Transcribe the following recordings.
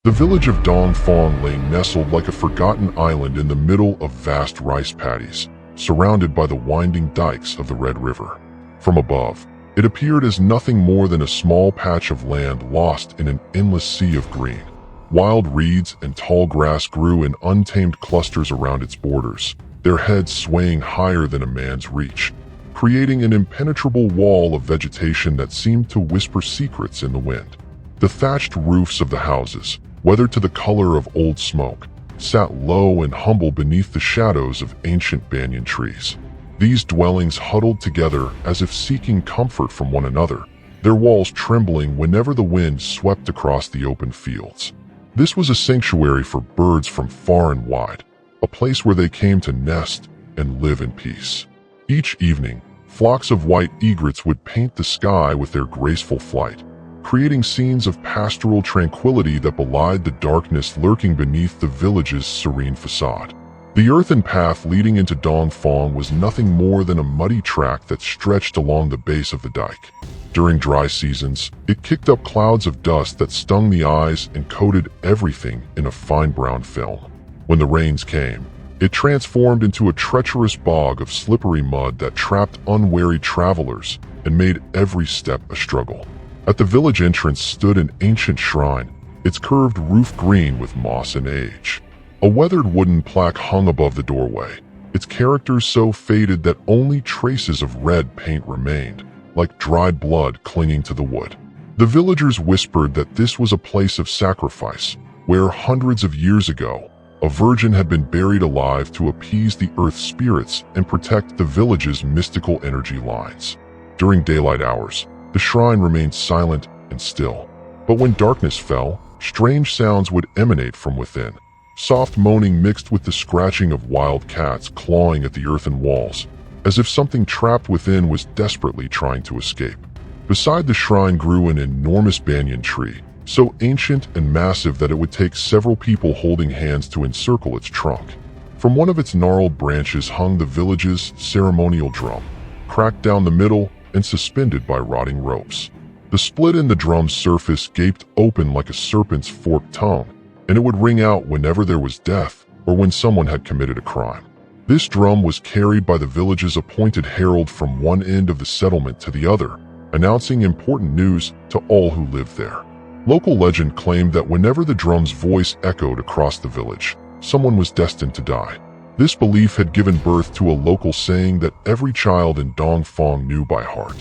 The village of Dongfang lay nestled like a forgotten island in the middle of vast rice paddies, surrounded by the winding dikes of the Red River. From above, it appeared as nothing more than a small patch of land lost in an endless sea of green. Wild reeds and tall grass grew in untamed clusters around its borders, their heads swaying higher than a man's reach, creating an impenetrable wall of vegetation that seemed to whisper secrets in the wind. The thatched roofs of the houses, weathered to the color of old smoke, sat low and humble beneath the shadows of ancient banyan trees. These dwellings huddled together as if seeking comfort from one another, their walls trembling whenever the wind swept across the open fields. This was a sanctuary for birds from far and wide, a place where they came to nest and live in peace. Each evening, flocks of white egrets would paint the sky with their graceful flight, creating scenes of pastoral tranquility that belied the darkness lurking beneath the village's serene facade. The earthen path leading into Dongfang was nothing more than a muddy track that stretched along the base of the dike. During dry seasons, it kicked up clouds of dust that stung the eyes and coated everything in a fine brown film. When the rains came, it transformed into a treacherous bog of slippery mud that trapped unwary travelers and made every step a struggle. At the village entrance stood an ancient shrine, its curved roof green with moss and age. A weathered wooden plaque hung above the doorway, its characters so faded that only traces of red paint remained, like dried blood clinging to the wood. The villagers whispered that this was a place of sacrifice, where hundreds of years ago, a virgin had been buried alive to appease the earth spirits and protect the village's mystical energy lines. During daylight hours, the shrine remained silent and still. But when darkness fell, strange sounds would emanate from within. Soft moaning mixed with the scratching of wild cats clawing at the earthen walls, as if something trapped within was desperately trying to escape. Beside the shrine grew an enormous banyan tree, so ancient and massive that it would take several people holding hands to encircle its trunk. From one of its gnarled branches hung the village's ceremonial drum, cracked down the middle and suspended by rotting ropes. The split in the drum's surface gaped open like a serpent's forked tongue, and it would ring out whenever there was death or when someone had committed a crime. This drum was carried by the village's appointed herald from one end of the settlement to the other, announcing important news to all who lived there. Local legend claimed that whenever the drum's voice echoed across the village, someone was destined to die. This belief had given birth to a local saying that every child in Dongfang knew by heart.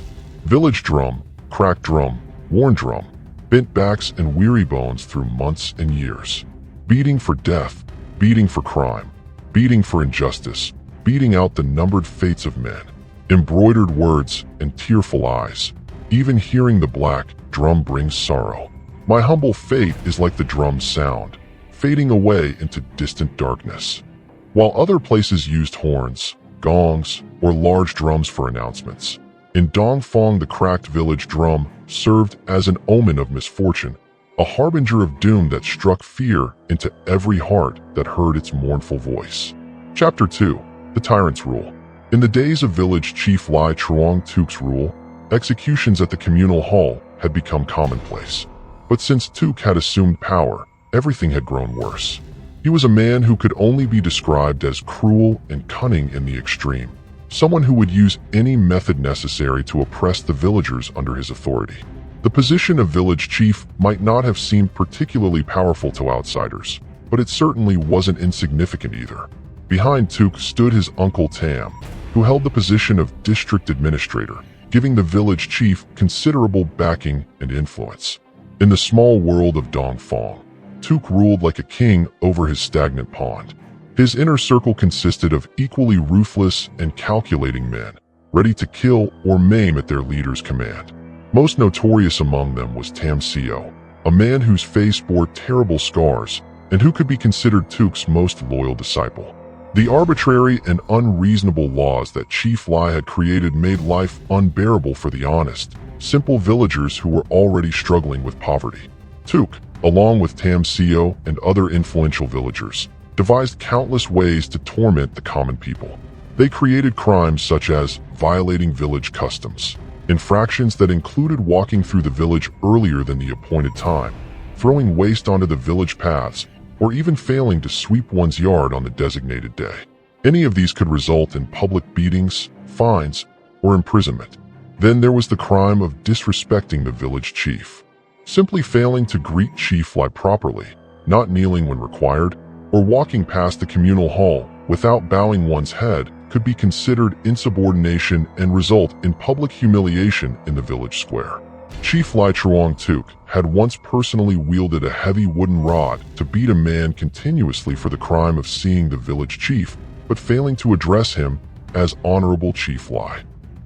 Village drum, cracked drum, worn drum, bent backs and weary bones through months and years. Beating for death, beating for crime, beating for injustice, beating out the numbered fates of men. Embroidered words and tearful eyes. Even hearing the black drum brings sorrow. My humble fate is like the drum's sound, fading away into distant darkness. While other places used horns, gongs, or large drums for announcements, in Dongfang the cracked village drum served as an omen of misfortune, a harbinger of doom that struck fear into every heart that heard its mournful voice. Chapter 2. The Tyrant's Rule. In the days of village chief Lai Truong Tuk's rule, executions at the communal hall had become commonplace. But since Tuk had assumed power, everything had grown worse. He was a man who could only be described as cruel and cunning in the extreme, someone who would use any method necessary to oppress the villagers under his authority. The position of village chief might not have seemed particularly powerful to outsiders, but it certainly wasn't insignificant either. Behind Tuk stood his uncle Tam, who held the position of district administrator, giving the village chief considerable backing and influence. In the small world of Dongfang, Tuk ruled like a king over his stagnant pond. His inner circle consisted of equally ruthless and calculating men, ready to kill or maim at their leader's command. Most notorious among them was Tam Seo, a man whose face bore terrible scars and who could be considered Tuk's most loyal disciple. The arbitrary and unreasonable laws that Chief Lai had created made life unbearable for the honest, simple villagers who were already struggling with poverty. Tuk, along with Tam Seo and other influential villagers, devised countless ways to torment the common people. They created crimes such as violating village customs, infractions that included walking through the village earlier than the appointed time, throwing waste onto the village paths, or even failing to sweep one's yard on the designated day. Any of these could result in public beatings, fines, or imprisonment. Then there was the crime of disrespecting the village chief. Simply failing to greet Chief Lai properly, not kneeling when required, or walking past the communal hall without bowing one's head could be considered insubordination and result in public humiliation in the village square. Chief Lai Truong Tuk had once personally wielded a heavy wooden rod to beat a man continuously for the crime of seeing the village chief, but failing to address him as Honorable Chief Lai.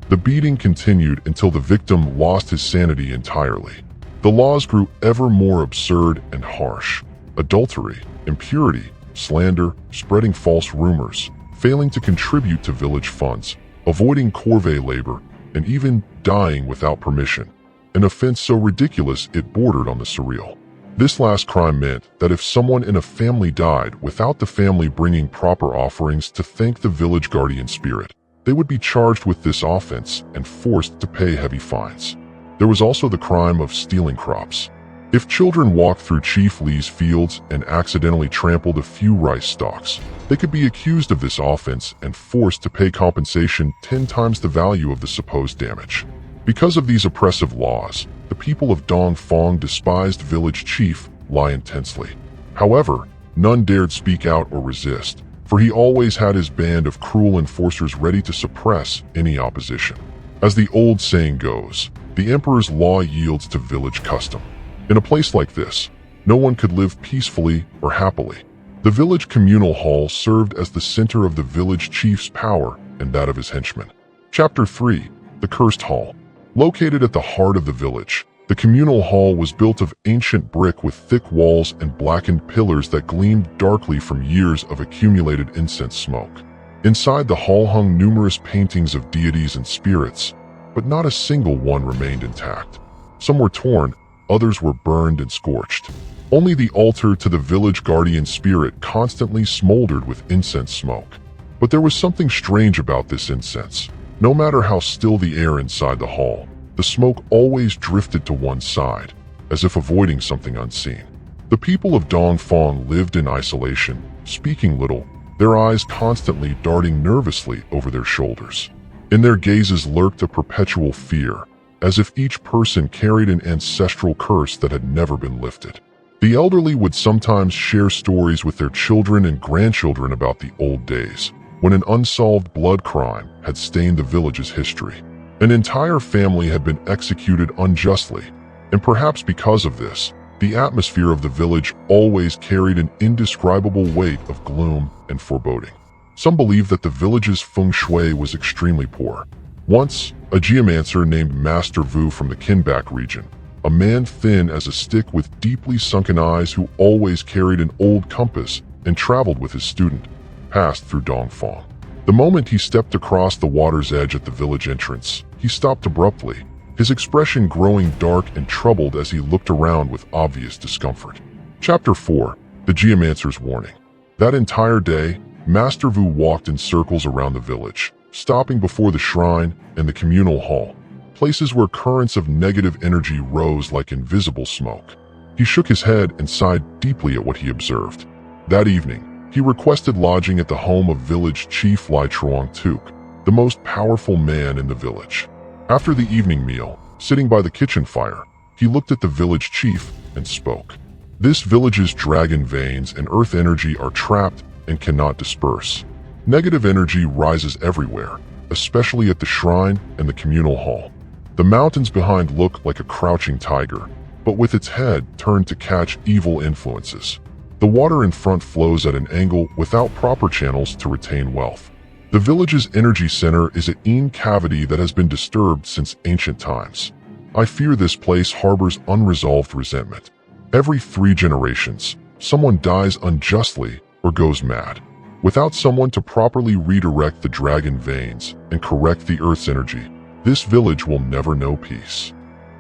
The beating continued until the victim lost his sanity entirely. The laws grew ever more absurd and harsh. Adultery, impurity, slander, spreading false rumors, failing to contribute to village funds, avoiding corvée labor, and even dying without permission. An offense so ridiculous it bordered on the surreal. This last crime meant that if someone in a family died without the family bringing proper offerings to thank the village guardian spirit, they would be charged with this offense and forced to pay heavy fines. There was also the crime of stealing crops. If children walked through Chief Lee's fields and accidentally trampled a few rice stalks, they could be accused of this offense and forced to pay compensation 10 times the value of the supposed damage. Because of these oppressive laws, the people of Dongfang despised village chief Lai intensely. However, none dared speak out or resist, for he always had his band of cruel enforcers ready to suppress any opposition. As the old saying goes, the emperor's law yields to village custom. In a place like this, no one could live peacefully or happily. The village communal hall served as the center of the village chief's power and that of his henchmen. Chapter 3. The Cursed Hall. Located at the heart of the village, the communal hall was built of ancient brick with thick walls and blackened pillars that gleamed darkly from years of accumulated incense smoke. Inside the hall hung numerous paintings of deities and spirits, but not a single one remained intact. Some were torn, others were burned and scorched. Only the altar to the village guardian spirit constantly smoldered with incense smoke. But there was something strange about this incense. No matter how still the air inside the hall, the smoke always drifted to one side, as if avoiding something unseen. The people of Dongfang lived in isolation, speaking little, their eyes constantly darting nervously over their shoulders. In their gazes lurked a perpetual fear, as if each person carried an ancestral curse that had never been lifted. The elderly would sometimes share stories with their children and grandchildren about the old days, when an unsolved blood crime had stained the village's history. An entire family had been executed unjustly, and perhaps because of this, the atmosphere of the village always carried an indescribable weight of gloom and foreboding. Some believed that the village's feng shui was extremely poor. Once, a geomancer named Master Vu from the Kinback region, a man thin as a stick with deeply sunken eyes who always carried an old compass and traveled with his student, passed through Dongfang. The moment he stepped across the water's edge at the village entrance, he stopped abruptly, his expression growing dark and troubled as he looked around with obvious discomfort. Chapter 4. The Geomancer's Warning. That entire day, Master Vu walked in circles around the village, stopping before the shrine and the communal hall, places where currents of negative energy rose like invisible smoke. He shook his head and sighed deeply at what he observed. That evening, he requested lodging at the home of village chief Lai Truong Tuk, the most powerful man in the village. After the evening meal, sitting by the kitchen fire, he looked at the village chief and spoke. This village's dragon veins and earth energy are trapped and cannot disperse. Negative energy rises everywhere, especially at the shrine and the communal hall. The mountains behind look like a crouching tiger, but with its head turned to catch evil influences. The water in front flows at an angle without proper channels to retain wealth. The village's energy center is an yin cavity that has been disturbed since ancient times. I fear this place harbors unresolved resentment. Every 3 generations, someone dies unjustly or goes mad. Without someone to properly redirect the dragon veins and correct the earth's energy, this village will never know peace.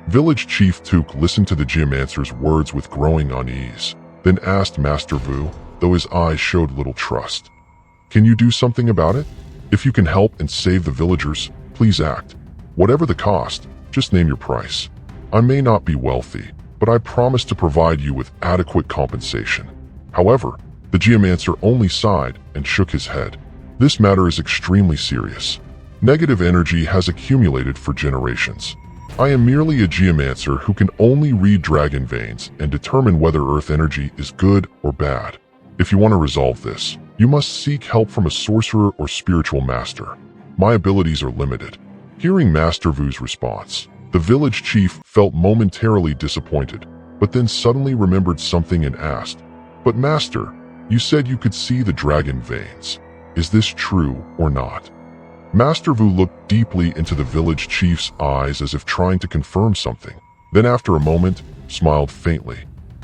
Village Chief Tuk listened to the geomancer's words with growing unease, then asked Master Vu, though his eyes showed little trust. Can you do something about it? If you can help and save the villagers, please act. Whatever the cost, just name your price. I may not be wealthy, but I promise to provide you with adequate compensation." However, the geomancer only sighed and shook his head. "This matter is extremely serious. Negative energy has accumulated for generations. I am merely a geomancer who can only read dragon veins and determine whether earth energy is good or bad. If you want to resolve this, you must seek help from a sorcerer or spiritual master. My abilities are limited." Hearing Master Vu's response, the village chief felt momentarily disappointed, but then suddenly remembered something and asked, "But Master, you said you could see the dragon veins. Is this true or not?" Master Vu looked deeply into the village chief's eyes as if trying to confirm something. Then after a moment, smiled faintly.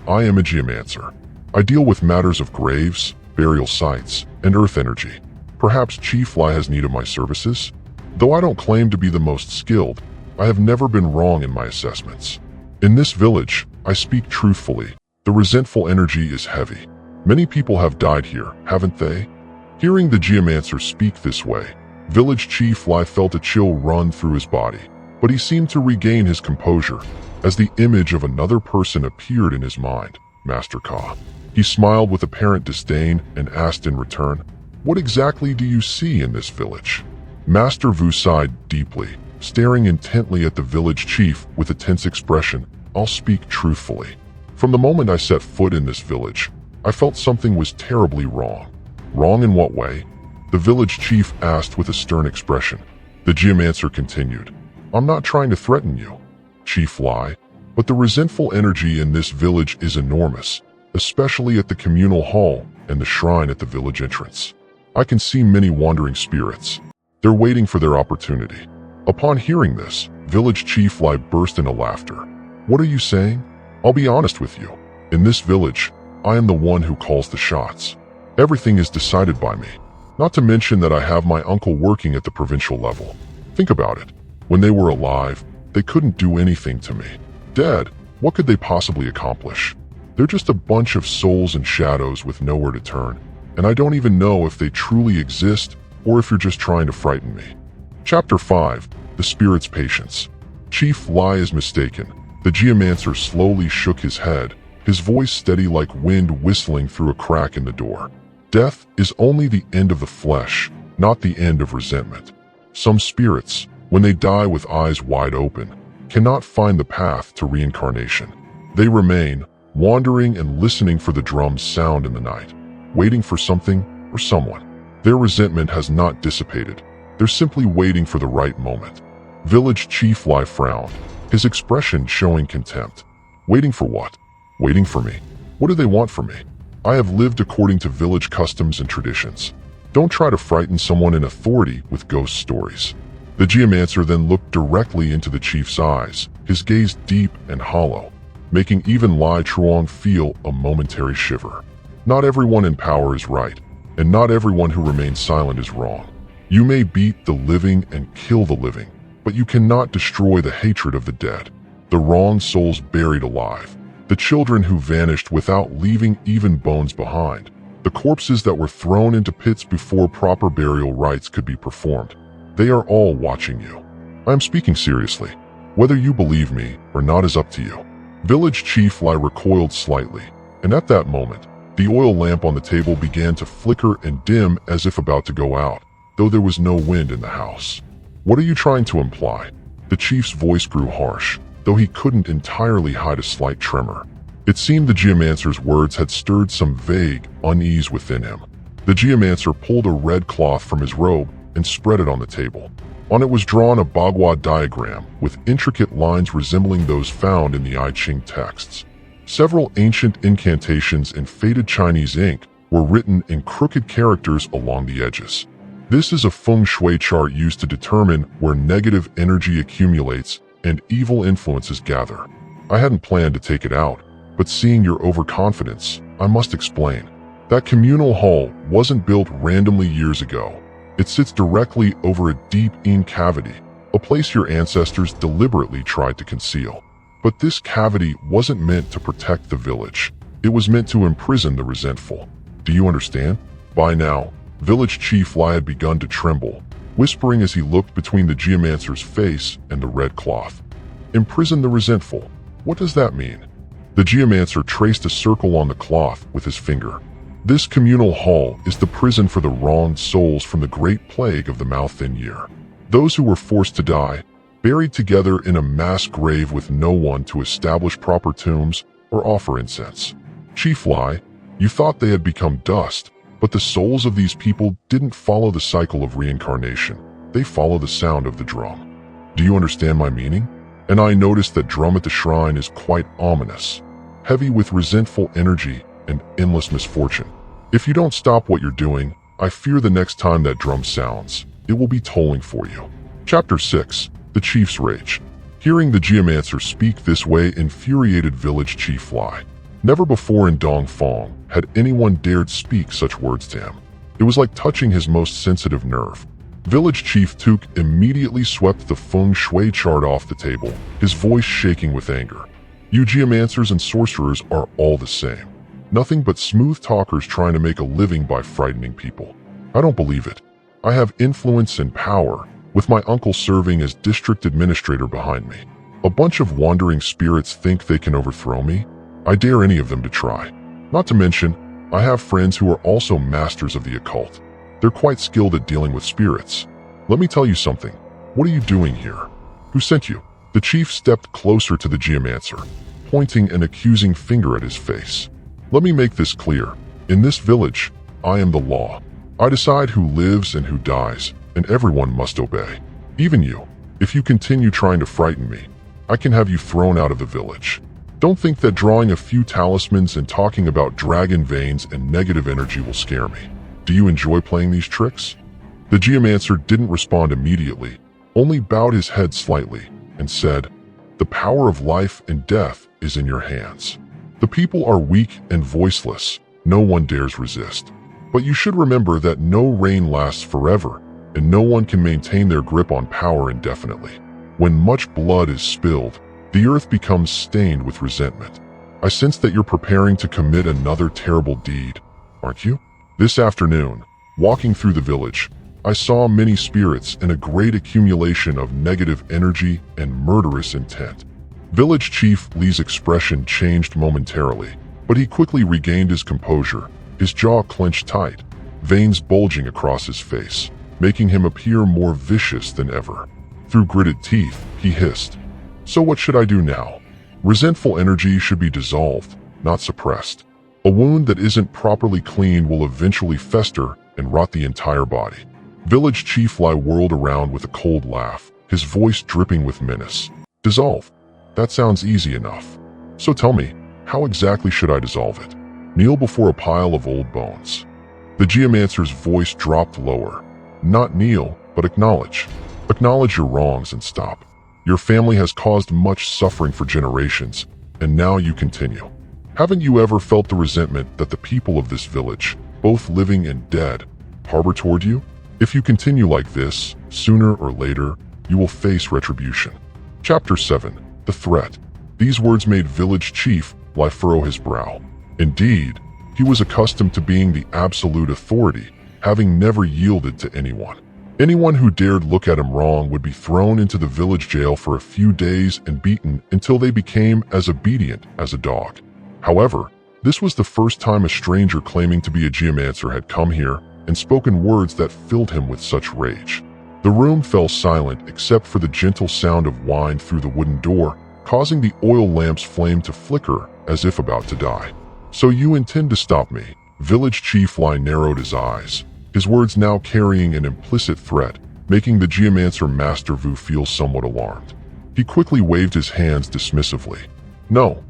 "I am a geomancer. I deal with matters of graves, burial sites, and earth energy. Perhaps Chief Lai has need of my services? Though I don't claim to be the most skilled, I have never been wrong in my assessments. In this village, I speak truthfully. The resentful energy is heavy. Many people have died here, haven't they?" Hearing the geomancer speak this way, Village Chief Lai felt a chill run through his body, but he seemed to regain his composure as the image of another person appeared in his mind, Master Ka. He smiled with apparent disdain and asked in return, "What exactly do you see in this village?" Master Vu sighed deeply, staring intently at the village chief with a tense expression. "I'll speak truthfully. From the moment I set foot in this village, I felt something was terribly wrong." "Wrong in what way?" the village chief asked with a stern expression. The geomancer continued, "I'm not trying to threaten you, Chief Lai, but the resentful energy in this village is enormous, especially at the communal hall and the shrine at the village entrance. I can see many wandering spirits. They're waiting for their opportunity." Upon hearing this, village chief Lai burst into laughter. "What are you saying? I'll be honest with you. In this village, I am the one who calls the shots. Everything is decided by me. Not to mention that I have my uncle working at the provincial level. Think about it. When they were alive, they couldn't do anything to me. Dead, what could they possibly accomplish? They're just a bunch of souls and shadows with nowhere to turn, and I don't even know if they truly exist or if you're just trying to frighten me." Chapter 5. The Spirit's Patience. Chief Lai is mistaken. The geomancer slowly shook his head, his voice steady like wind whistling through a crack in the door. "Death is only the end of the flesh, not the end of resentment. Some spirits, when they die with eyes wide open, cannot find the path to reincarnation. They remain, wandering and listening for the drum's sound in the night, waiting for something or someone. Their resentment has not dissipated. They're simply waiting for the right moment." Village Chief Lai frowned, his expression showing contempt. "Waiting for what? Waiting for me? What do they want from me? I have lived according to village customs and traditions. Don't try to frighten someone in authority with ghost stories." The geomancer then looked directly into the chief's eyes, his gaze deep and hollow, making even Lai Truong feel a momentary shiver. Not everyone in power is right, and not everyone who remains silent is wrong. You may beat the living and kill the living, but you cannot destroy the hatred of the dead, the wrong souls buried alive, the children who vanished without leaving even bones behind, the corpses that were thrown into pits before proper burial rites could be performed. They are all watching you. I am speaking seriously. Whether you believe me or not is up to you." Village Chief Lai recoiled slightly, and at that moment, the oil lamp on the table began to flicker and dim as if about to go out, though there was no wind in the house. "What are you trying to imply?" The chief's voice grew harsh, though he couldn't entirely hide a slight tremor. It seemed the geomancer's words had stirred some vague unease within him. The geomancer pulled a red cloth from his robe and spread it on the table. On it was drawn a Bagua diagram with intricate lines resembling those found in the I Ching texts. Several ancient incantations in faded Chinese ink were written in crooked characters along the edges. This is a feng shui chart used to determine where negative energy accumulates and evil influences gather. I hadn't planned to take it out, but seeing your overconfidence, I must explain. That communal hall wasn't built randomly years ago. It sits directly over a deep cavity, a place your ancestors deliberately tried to conceal. But this cavity wasn't meant to protect the village. It was meant to imprison the resentful. Do you understand? By now, Village Chief Lai had begun to tremble, whispering as he looked between the geomancer's face and the red cloth. Imprison the resentful. What does that mean? The geomancer traced a circle on the cloth with his finger. This communal hall is the prison for the wronged souls from the great plague of the Malthin year. Those who were forced to die, buried together in a mass grave with no one to establish proper tombs or offer incense. Chief Lai, you thought they had become dust, but the souls of these people didn't follow the cycle of reincarnation. They follow the sound of the drum. Do you understand my meaning? And I noticed that drum at the shrine is quite ominous, heavy with resentful energy and endless misfortune. If you don't stop what you're doing, I fear the next time that drum sounds, it will be tolling for you. Chapter 6. The Chief's Rage. Hearing the geomancer speak this way infuriated village chief Lai. Never before in Dongfang had anyone dared speak such words to him. It was like touching his most sensitive nerve. Village Chief Tuk immediately swept the feng shui chart off the table, his voice shaking with anger. You geomancers and sorcerers are all the same. Nothing but smooth talkers trying to make a living by frightening people. I don't believe it. I have influence and power, with my uncle serving as district administrator behind me. A bunch of wandering spirits think they can overthrow me? I dare any of them to try. Not to mention, I have friends who are also masters of the occult. They're quite skilled at dealing with spirits. Let me tell you something. What are you doing here? Who sent you? The chief stepped closer to the geomancer, pointing an accusing finger at his face. Let me make this clear. In this village, I am the law. I decide who lives and who dies, and everyone must obey. Even you. If you continue trying to frighten me, I can have you thrown out of the village. Don't think that drawing a few talismans and talking about dragon veins and negative energy will scare me. Do you enjoy playing these tricks? The geomancer didn't respond immediately, only bowed his head slightly and said, The power of life and death is in your hands. The people are weak and voiceless. No one dares resist. But you should remember that no reign lasts forever, and no one can maintain their grip on power indefinitely. When much blood is spilled, the earth becomes stained with resentment. I sense that you're preparing to commit another terrible deed, aren't you? This afternoon, walking through the village, I saw many spirits and a great accumulation of negative energy and murderous intent. Village Chief Li's expression changed momentarily, but he quickly regained his composure, his jaw clenched tight, veins bulging across his face, making him appear more vicious than ever. Through gritted teeth, he hissed, So what should I do now? Resentful energy should be dissolved, not suppressed. A wound that isn't properly cleaned will eventually fester and rot the entire body. Village Chief Li whirled around with a cold laugh, his voice dripping with menace. Dissolve? That sounds easy enough. So tell me, how exactly should I dissolve it? Kneel before a pile of old bones. The geomancer's voice dropped lower. Not kneel, but acknowledge. Acknowledge your wrongs and stop. Your family has caused much suffering for generations, and now you continue. Haven't you ever felt the resentment that the people of this village, both living and dead, harbor toward you? If you continue like this, sooner or later, you will face retribution. Chapter 7. The Threat. These words made Village Chief Li furrow his brow. Indeed, he was accustomed to being the absolute authority, having never yielded to anyone. Anyone who dared look at him wrong would be thrown into the village jail for a few days and beaten until they became as obedient as a dog. However, this was the first time a stranger claiming to be a geomancer had come here and spoken words that filled him with such rage. The room fell silent except for the gentle sound of wine through the wooden door, causing the oil lamp's flame to flicker as if about to die. So you intend to stop me? Village Chief Li narrowed his eyes, his words now carrying an implicit threat, making the geomancer Master Vu feel somewhat alarmed. He quickly waved his hands dismissively. No,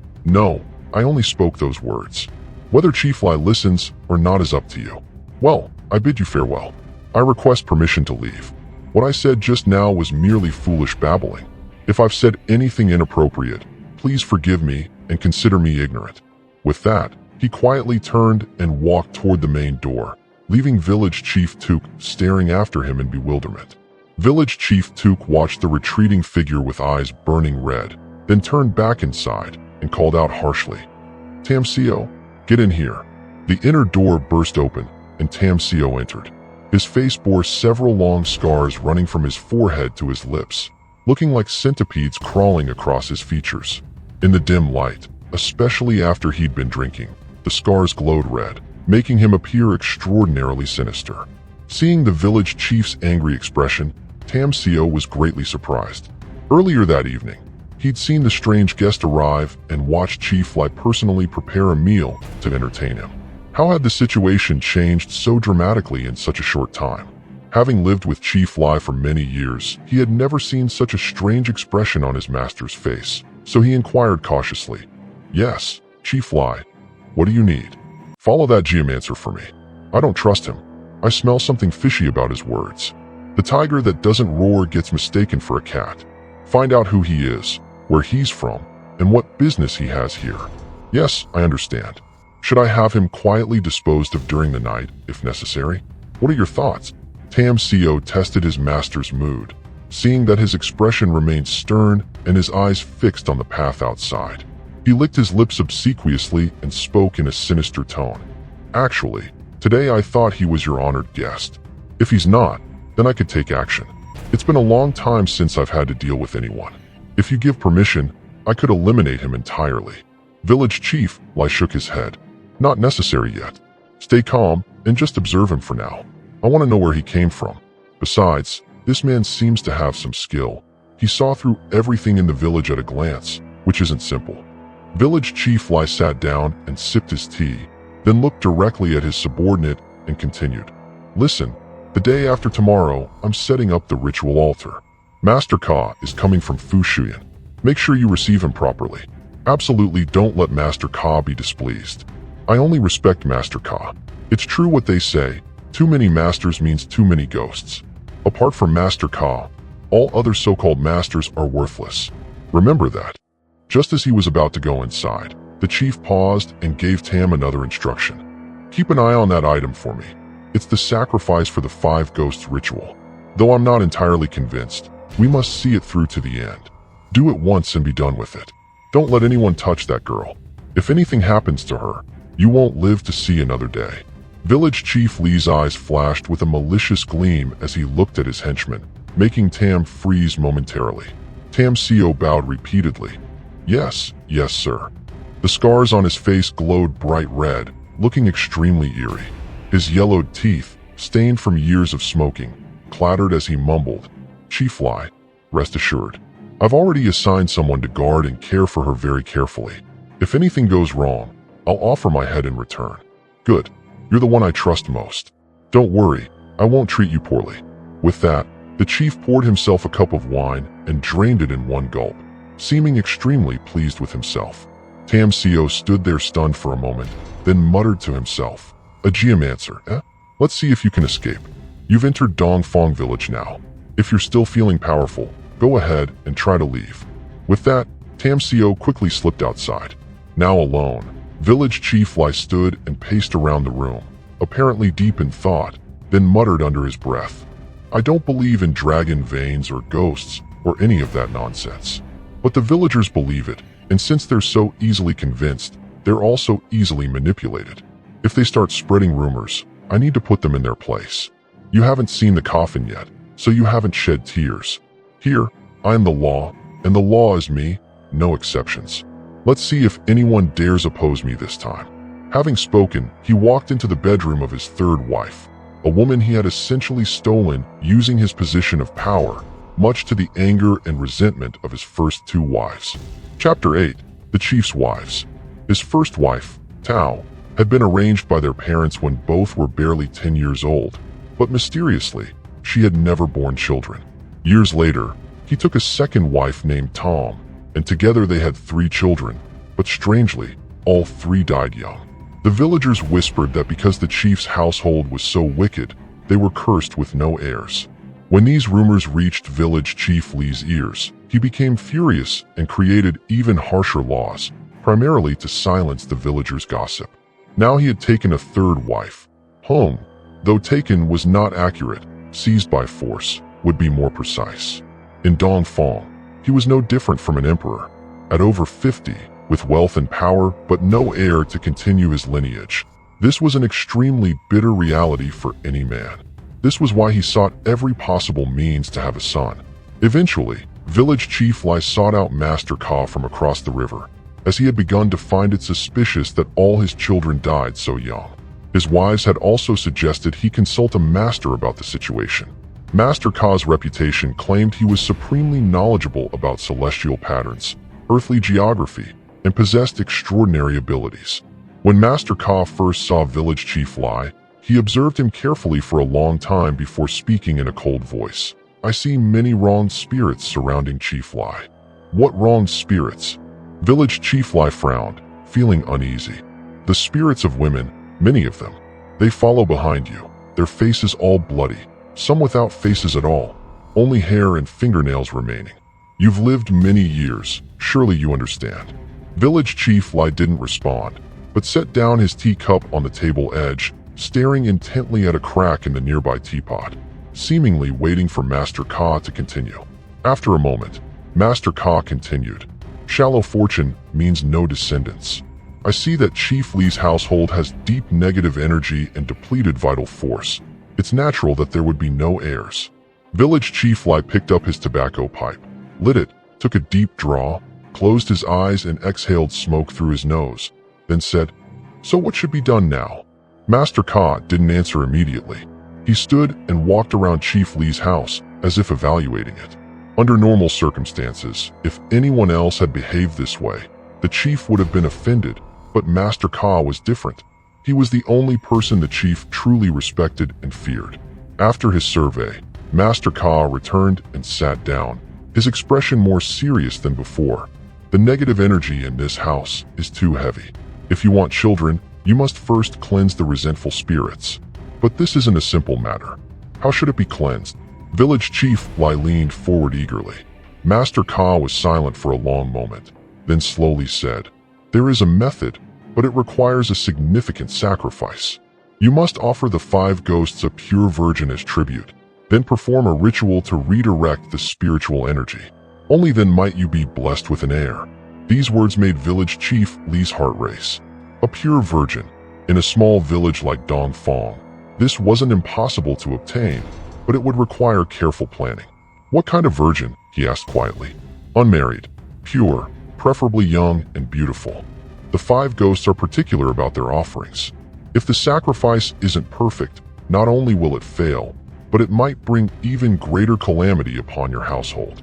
I only spoke those words. Whether Chief Li listens or not is up to you. Well, I bid you farewell. I request permission to leave. What I said just now was merely foolish babbling. If I've said anything inappropriate, please forgive me and consider me ignorant. With that, he quietly turned and walked toward the main door, leaving Village Chief Tuk staring after him in bewilderment. Village Chief Tuk watched the retreating figure with eyes burning red, then turned back inside and called out harshly, Tamsio, get in here. The inner door burst open and Tamsio entered. His face bore several long scars running from his forehead to his lips, looking like centipedes crawling across his features. In the dim light, especially after he'd been drinking. The scars glowed red, making him appear extraordinarily sinister. Seeing the village chief's angry expression, Tamsio was greatly surprised. Earlier that evening, he'd seen the strange guest arrive and watched Chief Lai personally prepare a meal to entertain him. How had the situation changed so dramatically in such a short time? Having lived with Chief Lai for many years, he had never seen such a strange expression on his master's face, so he inquired cautiously, "Yes, Chief Lai, what do you need?" "Follow that geomancer for me. I don't trust him. I smell something fishy about his words. The tiger that doesn't roar gets mistaken for a cat. Find out who he is, where he's from, and what business he has here." "Yes, I understand. Should I have him quietly disposed of during the night, if necessary? What are your thoughts?" Tamsio tested his master's mood, seeing that his expression remained stern and his eyes fixed on the path outside. He licked his lips obsequiously and spoke in a sinister tone. "Actually, today I thought he was your honored guest. If he's not, then I could take action. It's been a long time since I've had to deal with anyone. If you give permission, I could eliminate him entirely." Village Chief Lai shook his head. "Not necessary yet. Stay calm and just observe him for now. I want to know where he came from. Besides, this man seems to have some skill. He saw through everything in the village at a glance, which isn't simple." Village Chief Lai sat down and sipped his tea, then looked directly at his subordinate and continued. "Listen, the day after tomorrow, I'm setting up the ritual altar. Master Ka is coming from Fushuyan. Make sure you receive him properly. Absolutely don't let Master Ka be displeased. I only respect Master Ka. It's true what they say, too many masters means too many ghosts. Apart from Master Ka, all other so-called masters are worthless. Remember that." Just as he was about to go inside, the chief paused and gave Tam another instruction. "Keep an eye on that item for me. It's the sacrifice for the 5 ghosts ritual. Though I'm not entirely convinced, we must see it through to the end. Do it once and be done with it. Don't let anyone touch that girl. If anything happens to her, you won't live to see another day." Village Chief Li's eyes flashed with a malicious gleam as he looked at his henchman, making Tam freeze momentarily. Tamsio bowed repeatedly. "Yes, yes, sir." The scars on his face glowed bright red, looking extremely eerie. His yellowed teeth, stained from years of smoking, clattered as he mumbled, "Chief Lai, rest assured. I've already assigned someone to guard and care for her very carefully. If anything goes wrong, I'll offer my head in return." "Good. You're the one I trust most. Don't worry, I won't treat you poorly." With that, the chief poured himself a cup of wine and drained it in one gulp, seeming extremely pleased with himself. Tamsio stood there stunned for a moment, then muttered to himself, "A geomancer, eh? Let's see if you can escape. You've entered Dongfang village now. If you're still feeling powerful, go ahead and try to leave." With that, Tamsio quickly slipped outside. Now alone, Village Chief Lai stood and paced around the room, apparently deep in thought, then muttered under his breath, "I don't believe in dragon veins or ghosts or any of that nonsense. But the villagers believe it, and since they're so easily convinced, they're also easily manipulated. If they start spreading rumors, I need to put them in their place. You haven't seen the coffin yet, so you haven't shed tears. Here, I am the law, and the law is me, no exceptions. Let's see if anyone dares oppose me this time." Having spoken, he walked into the bedroom of his third wife, a woman he had essentially stolen using his position of power, much to the anger and resentment of his first 2 wives. Chapter 8. The Chief's Wives. His first wife, Tao, had been arranged by their parents when both were barely 10 years old, but mysteriously, she had never borne children. Years later, he took a second wife named Tom, and together they had 3 children, but strangely, all 3 died young. The villagers whispered that because the chief's household was so wicked, they were cursed with no heirs. When these rumors reached Village Chief Li's ears, he became furious and created even harsher laws, primarily to silence the villagers' gossip. Now he had taken a 3rd wife. Hong, though taken was not accurate, seized by force, would be more precise. In Dongfang, he was no different from an emperor. At over 50, with wealth and power, but no heir to continue his lineage. This was an extremely bitter reality for any man. This was why he sought every possible means to have a son. Eventually, Village Chief Lai sought out Master Ka from across the river. as he had begun to find it suspicious that all his children died so young. His wives had also suggested he consult a master about the situation. Master Ka's reputation claimed he was supremely knowledgeable about celestial patterns, earthly geography, and possessed extraordinary abilities. When Master Ka first saw Village Chief Lai, he observed him carefully for a long time before speaking in a cold voice. "I see many wronged spirits surrounding Chief Lai." "What wronged spirits?" Village Chief Lai frowned, feeling uneasy. "The spirits of women, many of them. They follow behind you, their faces all bloody, some without faces at all, only hair and fingernails remaining. You've lived many years, surely you understand." Village Chief Lai didn't respond, but set down his teacup on the table edge, staring intently at a crack in the nearby teapot, seemingly waiting for Master Ka to continue. After a moment, Master Ka continued, "Shallow fortune means no descendants. I see that Chief Li's household has deep negative energy and depleted vital force. It's natural that there would be no heirs." Village Chief Lai picked up his tobacco pipe, lit it, took a deep draw, closed his eyes and exhaled smoke through his nose, then said, "So what should be done now?" Master Ka didn't answer immediately. He stood and walked around Chief Li's house as if evaluating it. Under normal circumstances, if anyone else had behaved this way, the chief would have been offended, but Master Ka was different. He was the only person the chief truly respected and feared. After his survey, Master Ka returned and sat down, his expression more serious than before. "The negative energy in this house is too heavy. If you want children, you must first cleanse the resentful spirits. But this isn't a simple matter. How should it be cleansed?" Village Chief Lai leaned forward eagerly. Master Ka was silent for a long moment, then slowly said, "There is a method, but it requires a significant sacrifice. You must offer the 5 ghosts a pure virgin as tribute, then perform a ritual to redirect the spiritual energy. Only then might you be blessed with an heir." These words made Village Chief Li's heart race. A pure virgin, in a small village like Dongfang. This wasn't impossible to obtain, but it would require careful planning. "What kind of virgin?" he asked quietly. "Unmarried, pure, preferably young and beautiful. The 5 ghosts are particular about their offerings. If the sacrifice isn't perfect, not only will it fail, but it might bring even greater calamity upon your household."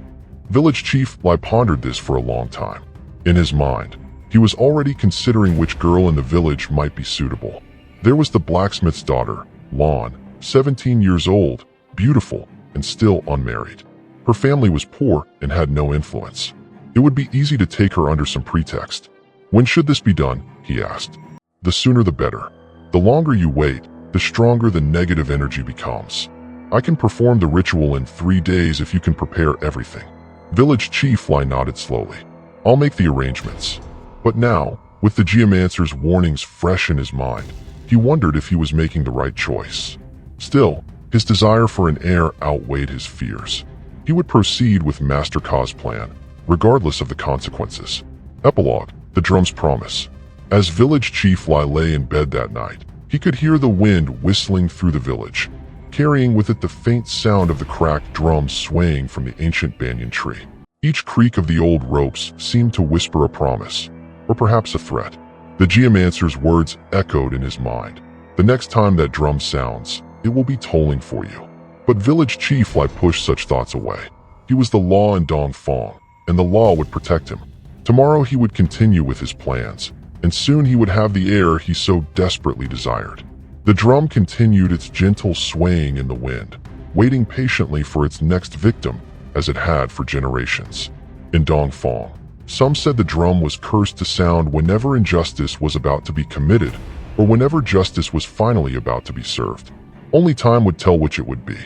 Village Chief Lai pondered this for a long time. In his mind, he was already considering which girl in the village might be suitable. There was the blacksmith's daughter, Lan, 17 years old, beautiful, and still unmarried. Her family was poor and had no influence. It would be easy to take her under some pretext. "When should this be done?" he asked. "The sooner the better. The longer you wait, the stronger the negative energy becomes. I can perform the ritual in 3 days if you can prepare everything." Village Chief Lai nodded slowly. "I'll make the arrangements." But now, with the geomancer's warnings fresh in his mind, he wondered if he was making the right choice. Still, his desire for an heir outweighed his fears. He would proceed with Master Ka's plan, regardless of the consequences. Epilogue: The Drum's Promise. As Village Chief Lai lay in bed that night, he could hear the wind whistling through the village, carrying with it the faint sound of the cracked drums swaying from the ancient banyan tree. Each creak of the old ropes seemed to whisper a promise, or perhaps a threat. The geomancer's words echoed in his mind. "The next time that drum sounds, it will be tolling for you." But Village Chief Lai pushed such thoughts away. He was the law in Dongfang, and the law would protect him. Tomorrow he would continue with his plans, and soon he would have the heir he so desperately desired. The drum continued its gentle swaying in the wind, waiting patiently for its next victim, as it had for generations. In Dongfang, some said the drum was cursed to sound whenever injustice was about to be committed, or whenever justice was finally about to be served. Only time would tell which it would be.